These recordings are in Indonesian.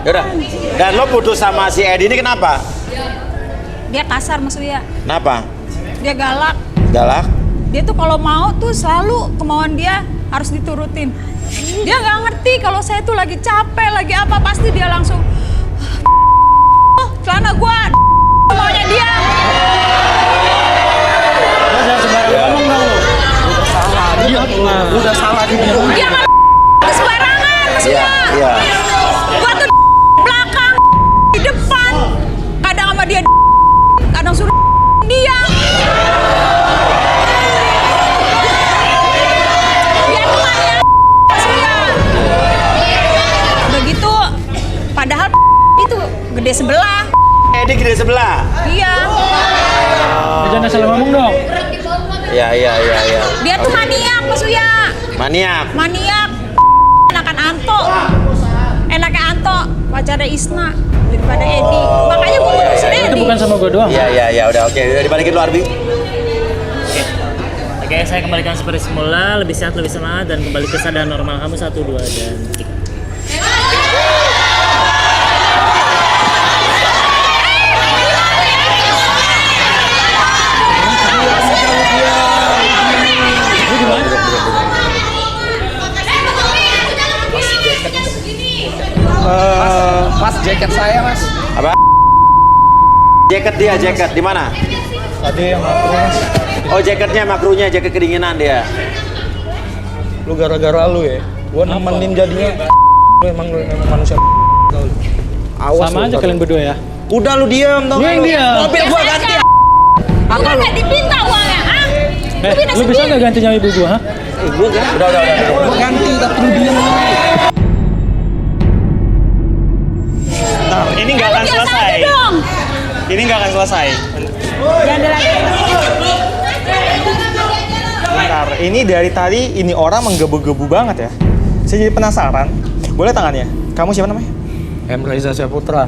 Yaudah. Dan lo putus sama si Edi ini kenapa? Dia kasar Mas Uya. Kenapa? Dia galak. Galak? Dia tuh kalau mau tuh selalu kemauan dia harus diturutin. Dia nggak ngerti kalau saya tuh lagi capek, lagi apa, pasti dia langsung celana gua maunya dia. Lo jangan sembarangan ngomong dong lo. Udah salah dia. Udah salah dia. Dia mah sembarangan Mas Uya. Iya. Gua tuh belakang, di depan. Kadang sama dia, kadang suruh dia. Dia temannya Mas Uya. Begitu, padahal itu gede sebelah. Edi gede sebelah? Iya. Jangan salah ngomong dong. Iya. Dia tuh maniak Mas Uya. Maniak? Maniak. Enakan Anto. Enaknya Anto, pacarnya Isna daripada Edi. Makanya gue putusin Edi. Itu bukan sama gue doang. Iya, udah oke. Udah dibalikin lu Arbi. Oke, saya kembalikan seperti semula, lebih sehat, lebih semangat, dan kembali ke kesadaran normal kamu. 1, 2, dan 3. Mas, jaket saya mas. Apa? Jaket di mana? Tadi yang makro mas. Oh, jaketnya makrunya, jaket kedinginan dia. Lu gara-gara lu ya. Gua nemenin jadinya. Lu emang manusia. Awas. Sama aja kalian berdua ya. Udah lu diam dong. Yang dia. Mobil gua ganti. Lu kan gak dipinta uangnya, ah? Lu bisa nggak ganti nyawa ibu gua, ha? Gua ganti. Udah. Gua ganti, tapi lu diam. Nah, ini nggak akan selesai. Ini nggak akan selesai. Jangan lagi. Bentar, ini dari tadi ini orang menggebu-gebu banget ya. Saya jadi penasaran. Boleh tangannya? Kamu siapa namanya? M. Reza Saputra.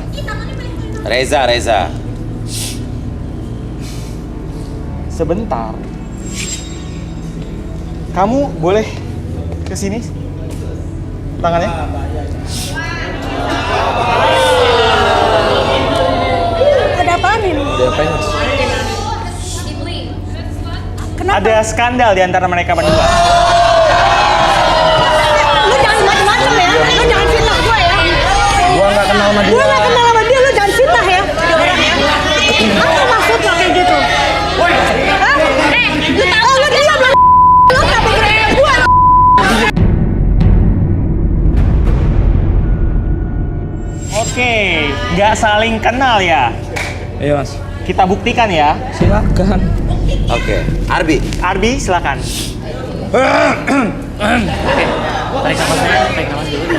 Reza. Sebentar. Kamu boleh ke sini? Tangannya? Ada apaan ini? Ada apa mas? Kenapa? Ada skandal di antara mereka berdua. Lu jangan macam-macam ya. Lu jangan fitnah gue ya. Gua nggak kenal sama dia. Gue gak kenal sama dia, lu jangan fitnah ya. Apa maksud lo kayak gitu? Hah? Lu tahu lu diam lah. Lu kenapa gerak gue? Oke, nggak saling kenal ya. Iya mas. Kita buktikan ya. Silakan. Oke. Arbi, silakan. Tarik nafas dulu,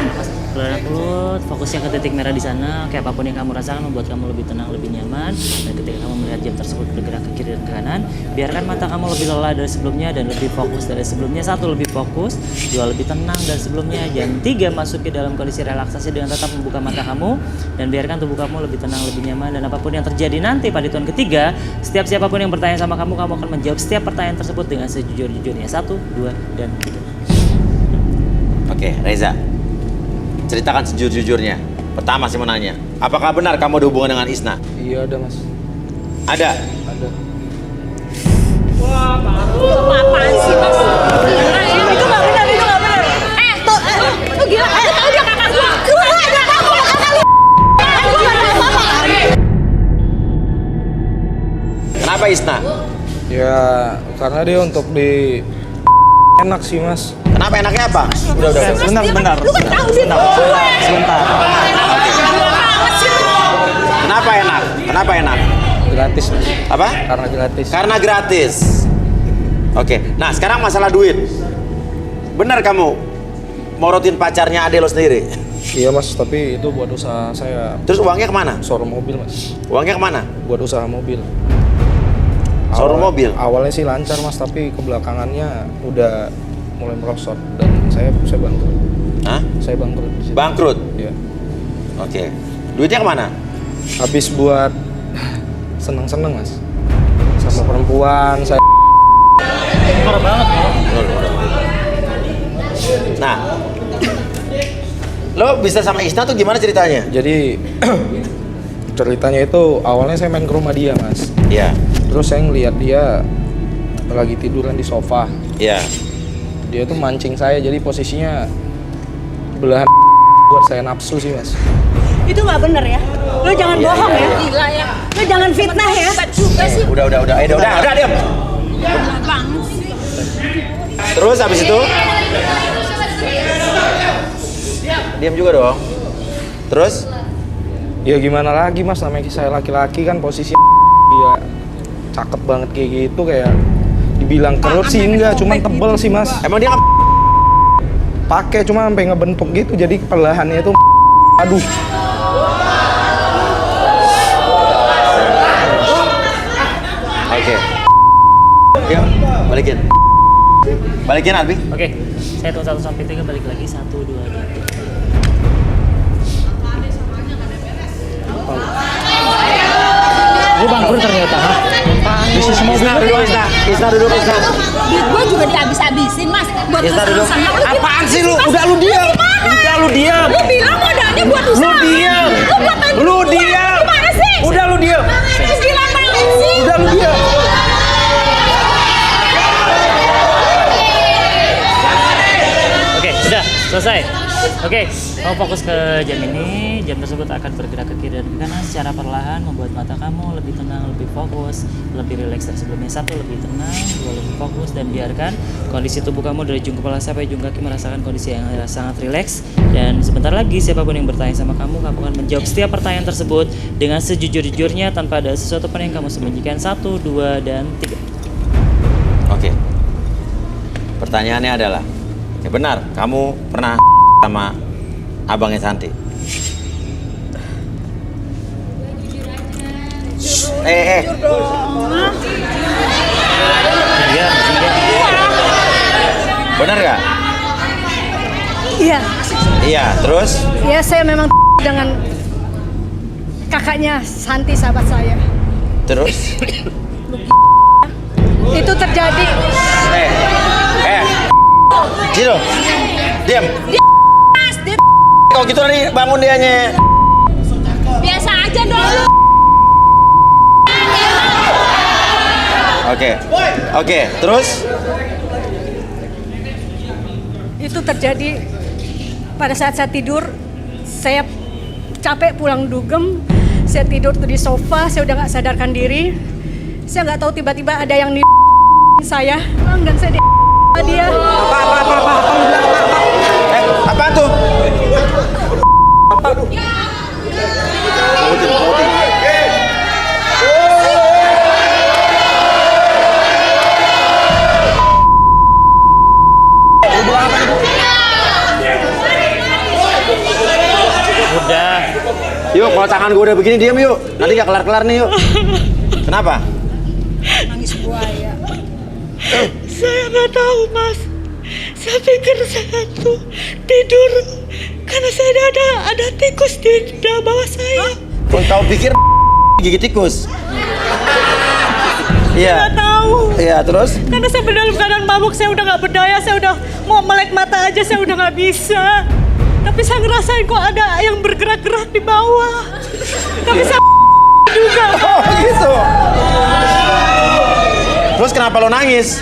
keluar mulut, fokusnya ke titik merah di sana. Kayak apapun yang kamu rasakan membuat kamu lebih tenang, lebih nyaman. Dan ketika kamu melihat jam tersebut bergerak ke kiri dan ke kanan, biarkan mata kamu lebih lelah dari sebelumnya dan lebih fokus dari sebelumnya. 1, lebih fokus, 2, lebih tenang dari sebelumnya, dan 3, masuk ke dalam kondisi relaksasi dengan tetap membuka mata kamu dan biarkan tubuh kamu lebih tenang, lebih nyaman. Dan apapun yang terjadi nanti pada hitungan ketiga, setiap siapapun yang bertanya sama kamu akan menjawab setiap pertanyaan tersebut dengan sejujur-jujurnya. 1, 2, dan 3. Oke, Reza. Ceritakan sejujur-jujurnya. Pertama sih mau nanya, apakah benar kamu ada hubungan dengan Isna? Iya ada mas. Ada? Ada. Apaan sih mas? Itu gak benar. Lu gila, lu tau dia kakak gua. Lu ada kakak lu. Gua gak ada apa-apa. Kenapa Isna? Ya karena dia untuk di enak sih mas. Kenapa enaknya apa? Udah. Sebentar. Lu kan tahu dia Sebentar. Kenapa enak? Gratis mas. Apa? Karena gratis. Karena gratis. Oke. Nah, sekarang masalah duit. Benar kamu morotin pacarnya ade lo sendiri? Iya mas, tapi itu buat usaha saya. Terus uangnya kemana? Showroom mobil mas. Uangnya kemana? Buat usaha mobil. Showroom mobil? Awalnya sih lancar mas, tapi kebelakangannya udah mulai merosot dan saya bangkrut. Hah? Saya bangkrut di situ. Bangkrut? Iya. Oke. Duitnya kemana? Habis buat seneng-seneng mas. Sama perempuan, saya Parah banget, bro. Nah, Lo bisa sama Isna tuh gimana ceritanya? Jadi ceritanya itu awalnya saya main ke rumah dia, Mas. Iya. Terus saya ngeliat dia lagi tiduran di sofa. Iya. Dia tuh mancing saya, jadi posisinya belahan buat saya nafsu sih, Mas. Itu nggak bener ya. Lo jangan bohong ya. Gila ya. Lo jangan fitnah ya. Juga sih. Udah, diam. Terus habis itu? Diam juga dong. Terus? Ya gimana lagi, Mas, namanya saya laki-laki kan posisinya dia cakep banget kayak gitu, kayak dibilang kerut sih enggak, cuman tebel sih, Mas. Emang dia Pakai cuma sampai ngebentuk gitu, jadi perlahannya itu aduh. Oke. Yuk, balikin. Balikin, Albi. Oke, saya hitung 1 sampai 3, balik lagi 1, 2, 3. Lu bangkrut ternyata, ha? Bisnis mobil. Isna duduk. Duit gue juga dihabis-habisin, Mas. Buat Isna duduk. usaha. Lu gimana Apaan sih lu? Mas? Udah lu diam. Lu bilang modalnya buat usaha. Lu diam. Lu diam. Gimana sih? Udah lu diam. Gila banget sih. Udah lu diam. Oke, sudah selesai. Oke, kamu fokus ke jam ini. Jam tersebut akan bergerak ke kiri dan ke kanan secara perlahan, membuat mata kamu lebih tenang, lebih fokus, lebih rileks dari sebelumnya. 1, lebih tenang, 2, lebih fokus, dan biarkan kondisi tubuh kamu dari ujung kepala sampai ujung kaki merasakan kondisi yang sangat rileks. Dan sebentar lagi siapapun yang bertanya sama kamu akan menjawab setiap pertanyaan tersebut dengan sejujur-jujurnya tanpa ada sesuatu pun yang kamu sembunyikan. 1, 2, dan 3. Oke. Pertanyaannya adalah, ya benar, kamu pernah sama abangnya Santi? Iya. Benar nggak? Iya. Iya, terus? Iya, saya memang dengan kakaknya Santi, sahabat saya. Terus? Itu terjadi. Ciro, diam. Mas, dia Kalau gitu nanti bangun dianya. biasa aja dong. Oke, terus? Itu terjadi pada saat saya tidur. Saya capek pulang dugem. Saya tidur tuh di sofa. Saya udah nggak sadarkan diri. Saya nggak tahu tiba-tiba ada yang di saya dan saya di dia. Apa tuh? Udah. Yuk, kalau tangan gue udah begini diam yuk. Nanti gak kelar-kelar nih yuk. Kenapa? Nangis buaya. Saya nggak tahu, Mas. Saya pikir saya tuh tidur karena saya ada tikus di dalam bawah saya. Kau pikir gigit tikus? Iya. Nggak tahu. Iya, terus? Karena saya dalam keadaan mabuk, saya udah nggak berdaya, saya udah mau melek mata aja, saya udah nggak bisa. Tapi saya ngerasain kok ada yang bergerak-gerak di bawah. Tapi saya juga. Oh gitu. Terus kenapa lo nangis?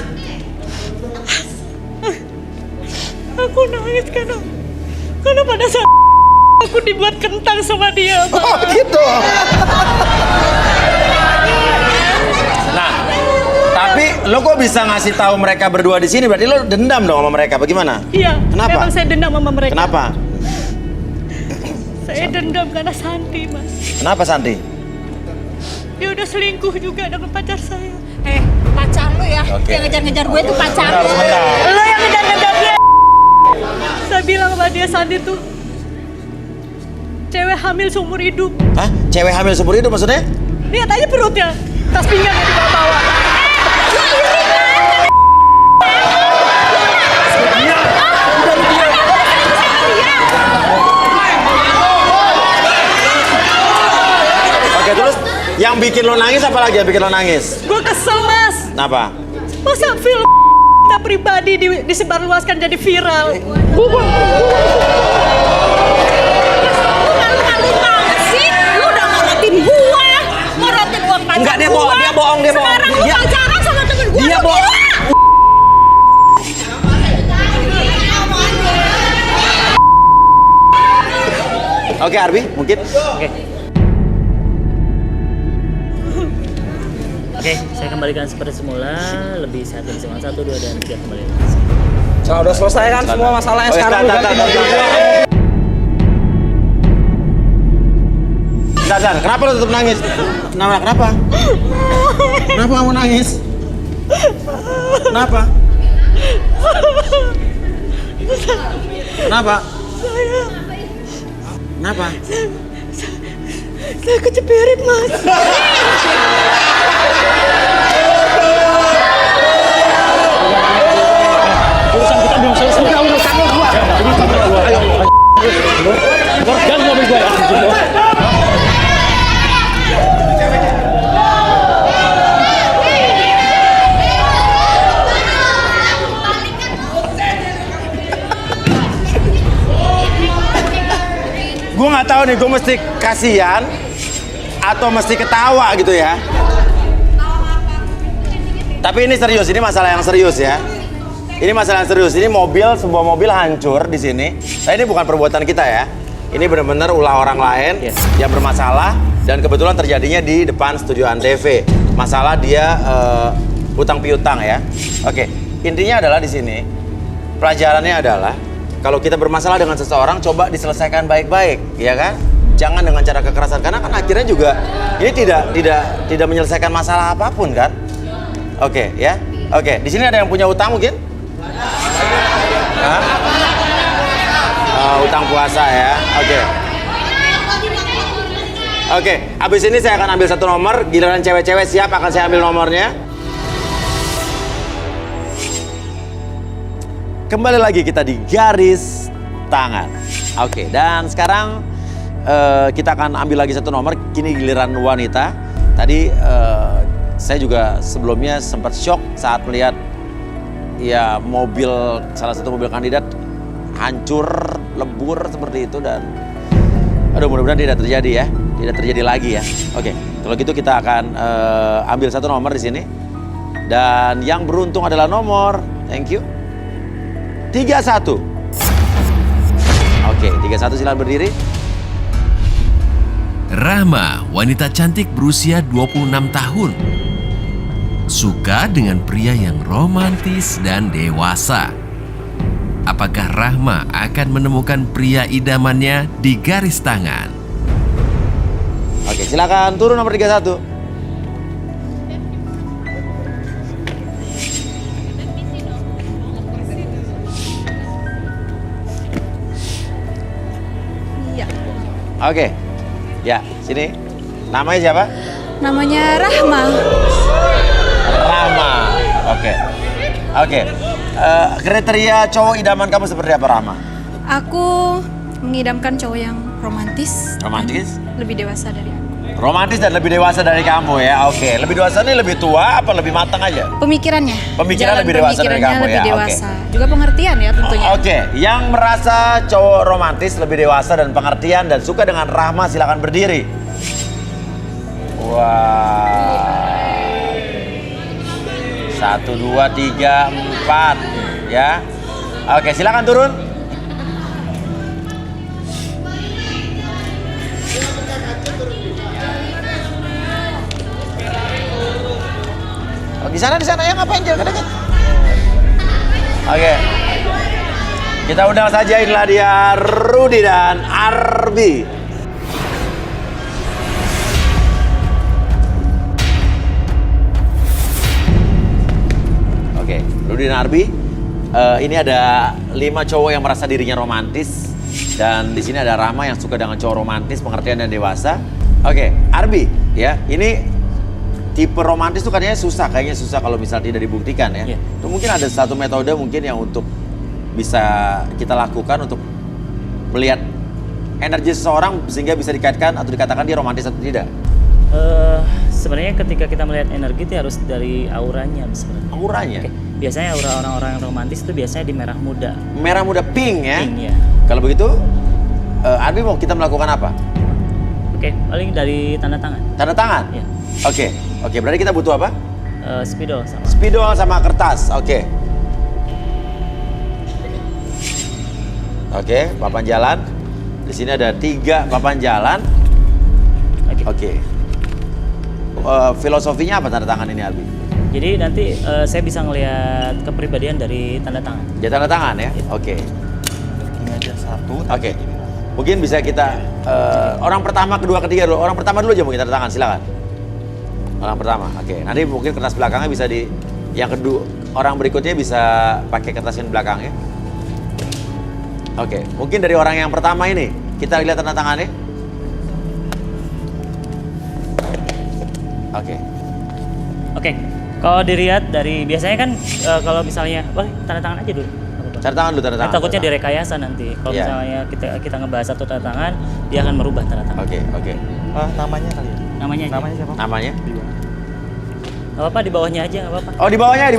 Aku nangis karena pada saat aku dibuat kentang sama dia. Oh gitu. Nah, tapi lo kok bisa ngasih tahu mereka berdua di sini? Berarti lo dendam dong sama mereka? Bagaimana? Iya. Kenapa? Memang saya dendam sama mereka. Kenapa? Saya dendam karena Santi, Mas. Kenapa Santi? Dia udah selingkuh juga dengan pacar saya. Pacar lu ya. Oke. Yang ngejar-ngejar gue tuh pacar lu. Sebentar. Lo yang ngejar-ngejar dia. Saya bilang sama dia, Santi tuh cewek hamil seumur hidup. Hah? Cewek hamil seumur hidup maksudnya? Lihat aja perutnya, tas pinggang yang dibawa-bawa. Oke, terus yang bikin lo nangis apa lagi yang bikin lo nangis? Gue kesel, Mas. Kenapa? Masa film kita pribadi disebarluaskan jadi viral? bohong, dia bohong. Sekarang lu pacaran sama temen gue, Dia lu bohong. gila. Oke, Arbi, mungkin. Oke. Oke, saya kembalikan seperti semula, lebih sehat dari semula. 1, 2, dan 3 kembali. Saya udah selesai kan semua masalahnya Oke, sekarang. tahan. Dan, kenapa lu tetap nangis? Kenapa? Kenapa kamu nangis? Kenapa? Kenapa? Kenapa? Saya kecepirit, Mas. Urusan kita belum selesai. Urusan lu gua. Ayo. Jangan mobil gua ya. Gue nggak tahu nih, gue mesti kasihan atau mesti ketawa gitu ya. Tapi ini serius, ini masalah yang serius ya. Ini masalah yang serius. Ini sebuah mobil hancur di sini. Nah, ini bukan perbuatan kita ya. Ini benar-benar ulah orang lain yang bermasalah dan kebetulan terjadinya di depan studio Antv. Masalah dia hutang piutang ya. Oke, intinya adalah di sini pelajarannya adalah kalau kita bermasalah dengan seseorang, coba diselesaikan baik-baik, ya kan? Jangan dengan cara kekerasan, karena kan akhirnya juga ini tidak menyelesaikan masalah apapun kan? Oke, ya. Oke, di sini ada yang punya utang mungkin? Hah? Utang puasa ya. Oke. Oke, habis ini saya akan ambil satu nomor. Giliran cewek-cewek siap, akan saya ambil nomornya. Kembali lagi kita di garis tangan. Oke, dan sekarang kita akan ambil lagi satu nomor. Kini giliran wanita. Tadi saya juga sebelumnya sempat shock saat melihat ya salah satu mobil kandidat hancur, lebur seperti itu, dan aduh, mudah-mudahan tidak terjadi ya. Tidak terjadi lagi ya. Oke, kalau gitu kita akan ambil satu nomor di sini. Dan yang beruntung adalah nomor, thank you, 31. Oke, 31 silakan berdiri. Rahma, wanita cantik berusia 26 tahun. Suka dengan pria yang romantis dan dewasa. Apakah Rahma akan menemukan pria idamannya di garis tangan? Oke, silakan turun nomor 31. Iya. Oke. Ya, sini. Namanya siapa? Namanya Rahma. Rahma. Oke. Oke. Kriteria cowok idaman kamu seperti apa, Rahma? Aku mengidamkan cowok yang romantis. Romantis? Lebih dewasa dari aku. Romantis dan lebih dewasa dari kamu ya. Oke. Lebih dewasa ini lebih tua apa lebih matang aja? Pemikirannya. Pemikiran Jalan lebih dewasa dari pemikirannya kamu lebih ya. dewasa. Juga pengertian ya tentunya. Oke, yang merasa cowok romantis, lebih dewasa dan pengertian dan suka dengan Rahma silakan berdiri. Wah. 1, 2, 3, 4 ya. Oke, silakan turun. Oh, di sana ya, ngapain jangan dekat. Oke. Kita undang saja, inilah dia Rudy dan Arbi. Oke, Rudy dan Arbi. Ini ada 5 cowok yang merasa dirinya romantis. Dan di sini ada Rahma yang suka dengan cowok romantis, pengertian dan dewasa. Oke, Arbi, ya, ini tipe romantis tuh kayaknya susah kalau misal tidak dibuktikan ya. Iya. Itu mungkin ada satu metode mungkin yang untuk bisa kita lakukan untuk melihat energi seseorang sehingga bisa dikaitkan atau dikatakan dia romantis atau tidak. Sebenarnya ketika kita melihat energi itu harus dari auranya sebenarnya. Auranya? Oke. Biasanya aura orang-orang yang romantis itu biasanya di merah muda. Merah muda, pink ya? Pink ya. Kalau begitu, Arbi mau kita melakukan apa? Oke, paling dari tanda tangan. Tanda tangan? Ya. Oke. Oke, berarti kita butuh apa? Spidol sama. Spidol sama kertas. Oke. Oke, papan jalan. Di sini ada 3 papan jalan. Oke. Filosofinya apa tanda tangan ini, Albi? Jadi nanti saya bisa ngelihat kepribadian dari tanda tangan. Ya tanda tangan ya. Oke. Ini aja 1. Oke. Mungkin bisa kita orang pertama, kedua, ketiga dulu. Orang pertama dulu aja mungkin tanda tangan, silakan. Orang pertama. Oke. Nanti mungkin kertas belakangnya bisa di yang kedua, orang berikutnya bisa pakai kertas yang belakang ya. Oke. Mungkin dari orang yang pertama ini kita lihat tanda tangannya. Oke. Oke. Kalau dilihat dari biasanya kan kalau misalnya, boleh tanda tangan aja dulu. Tanda tangan dulu, tanda tangan. Takutnya direkayasa nanti. Kalau Iya. misalnya kita ngebahas satu tanda tangan, dia akan merubah tanda tangan. Oke, oke. Namanya kali ya? Namanya aja. Namanya siapa? Namanya? Gak apa-apa, di bawahnya aja, gak apa-apa. Oh, di bawahnya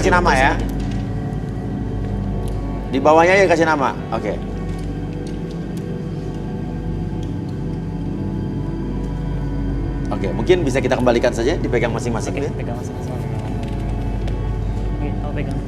kasih nama ya. Di bawahnya ya kasih nama. Oke. Oke, mungkin bisa kita kembalikan saja, dipegang masing-masing Oke, ya. pegang masing-masing. Oke, kamu pegang.